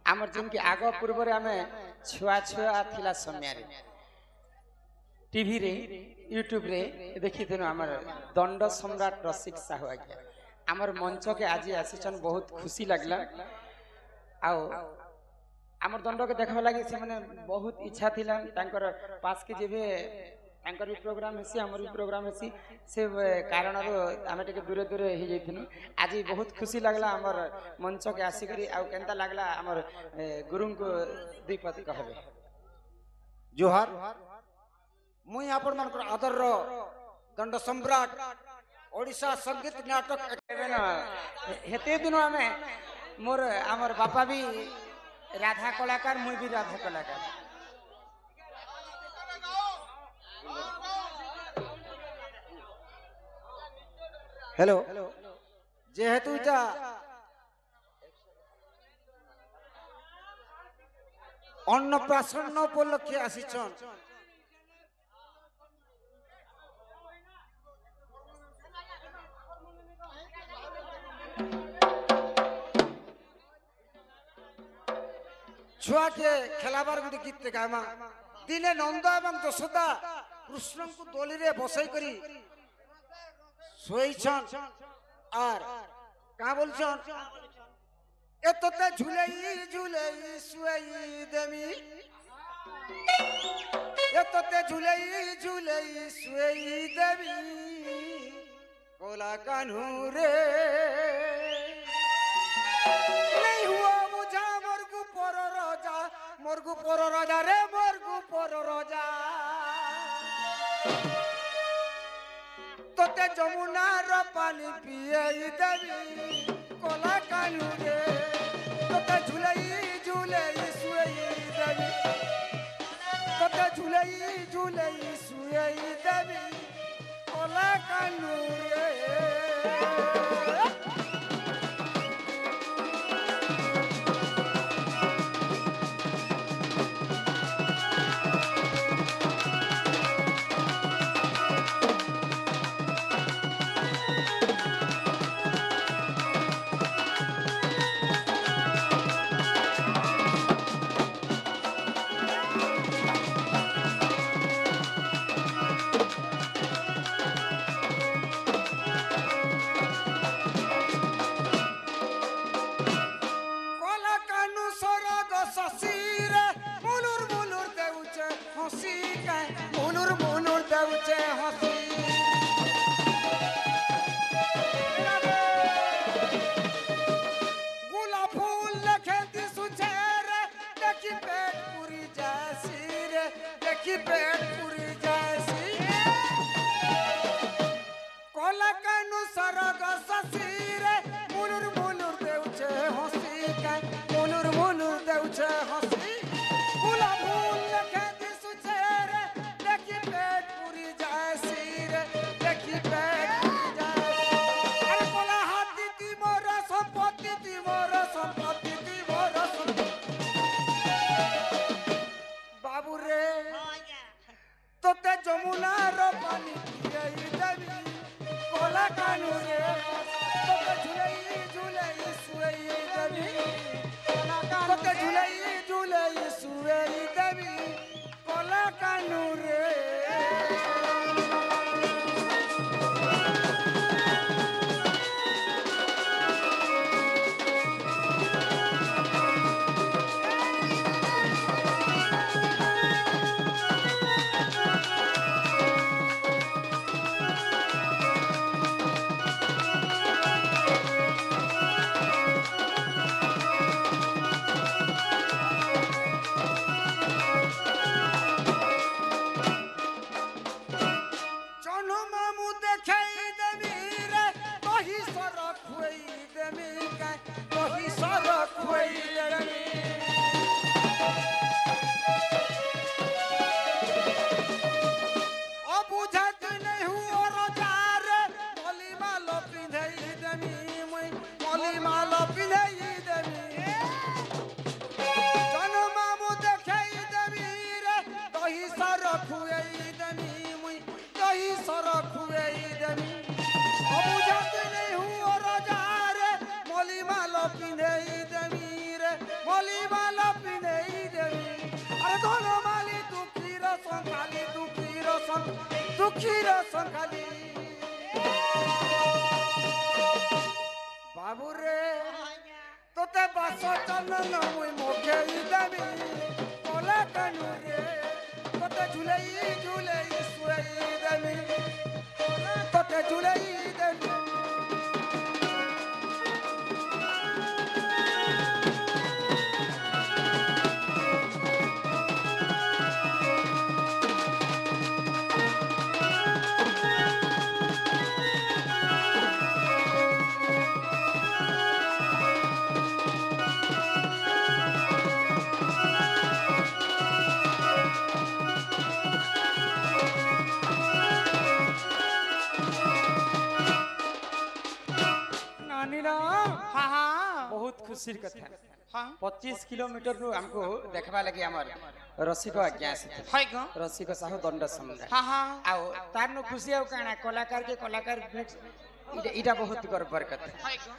आमर जिनकी आग पूर्व आम छुआ छुआ थिला समय टीवी रे यूट्यूब रे देखी थी आमर दंड सम्राट रसिक साहू आज्ञा आमर मंच के आज आसीचन बहुत खुशी लगला आओ आमर दंड के देखा लगे से माने बहुत इच्छा थिला तांकर पास के जेबे तांकर भी प्रोग्राम हेसी हमर भी प्रोग्राम हेसी से कारण रो आमे टिके दूरे दूरे हे जैथिनु आज बहुत खुशी लगला हमर मंच के आसी करी आ केनता लगला हमर गुरु को दीपति कहबे जोहार मुई आपण मान आदर रो दंड सम्राट ओडिशा संगीत नाटक हेते दिन आमे मोर हमर बापा भी राधा कलाकार मुई भी राधा कलाकार हेलो जेहेतु इटा अन्नप्राशन उपलक्षे आसीछन छुआ के खेलाबार गोटे गीत गामा दिने नंद एवं यशोदा कृष्ण को दोली रे बसई करी सोईछन आर का बोलछन एतते झुलेई झुलेई सुई देमी एतते झुलेई झुलेई सुई देवी कोला कान्हू रे नहीं हुआ मुझा मोरगु पर राजा रे मोरगु पर राजा तोते जमुना रो पानी पिए देवी कोला कान्हू रे तोते झुलेई झुलेई सुई देवी तोते झुलेई झुलेई सुई देवी कोला कान्हू रे गली वाला पिनेई देवी अरे दोनों माली दुखी रो संखाली दुखी रो संखाली बाबू रे तोते बासो चलन मुई मोखेई देवी कोला कानू रे तोते झुलेई सुएई देवी तोते झुलेई देवी हाँ हाँ बहुत खुशी कथा हाँ 25 किलोमीटर रु हमको देखबा लगी हमर रसिक आज्ञा से हाय ग रसिक साहू दंड सम्राट हाँ हाँ आओ तार न खुशी आउ काना कलाकार के कलाकार इटा बहुत गर्वर कथा हाय ग